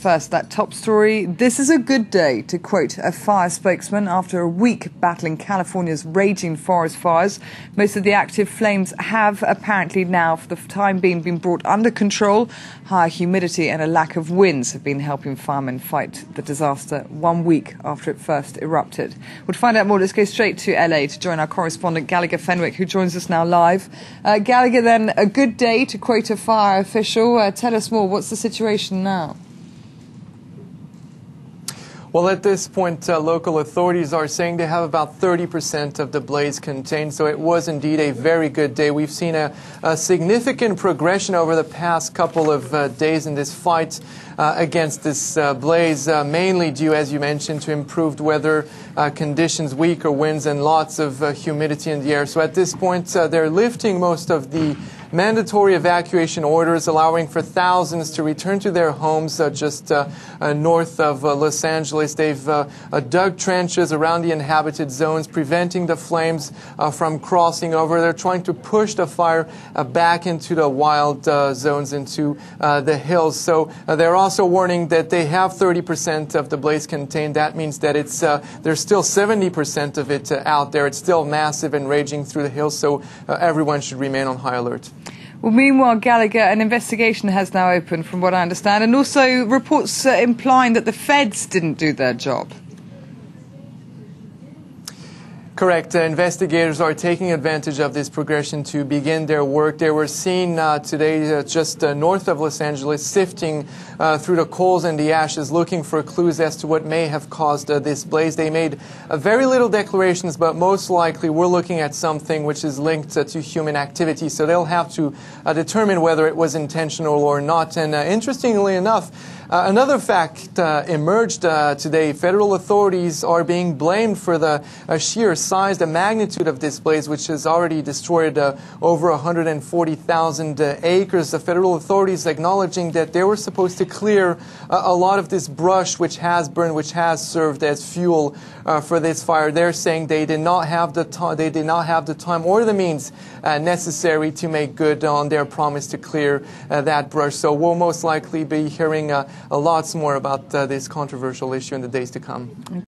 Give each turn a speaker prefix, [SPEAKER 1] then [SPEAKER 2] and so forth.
[SPEAKER 1] first, that top story. This is a good day, to quote a fire spokesman, after a week battling California's raging forest fires. Most of the active flames have apparently now, for the time being, been brought under control. Higher humidity and a lack of winds have been helping firemen fight the disaster 1 week after it first erupted. Well, to find out more, let's go straight to LA to join our correspondent Gallagher Fenwick, who joins us now live. Gallagher, then, a good day, to quote a fire official. Tell us more. What's the situation now?
[SPEAKER 2] Well, at this point, local authorities are saying they have about 30% of the blaze contained, so it was indeed a very good day. We've seen a significant progression over the past couple of days in this fight against this blaze, mainly due, as you mentioned, to improved weather conditions, weaker winds, and lots of humidity in the air. So at this point, they're lifting most of the mandatory evacuation orders, allowing for thousands to return to their homes just north of Los Angeles. They've dug trenches around the inhabited zones, preventing the flames from crossing over. They're trying to push the fire back into the wild zones, into the hills. So they're also warning that they have 30% of the blaze contained. That means that there's still 70% of it out there. It's still massive and raging through the hills, so everyone should remain on high alert.
[SPEAKER 1] Well, meanwhile, Gallagher, an investigation has now opened, from what I understand, and also reports implying that the feds didn't do their job.
[SPEAKER 2] Correct. Investigators are taking advantage of this progression to begin their work. They were seen today just north of Los Angeles, sifting through the coals and the ashes, looking for clues as to what may have caused this blaze. They made very little declarations, but most likely we're looking at something which is linked to human activity. So they'll have to determine whether it was intentional or not. And interestingly enough, another fact emerged today. Federal authorities are being blamed for the sheer size, the magnitude of this blaze, which has already destroyed over 140,000 acres. The federal authorities acknowledging that they were supposed to clear a lot of this brush which has burned, which has served as fuel for this fire. They're saying they did not have the time or the means necessary to make good on their promise to clear that brush. So we'll most likely be hearing lots more about this controversial issue in the days to come.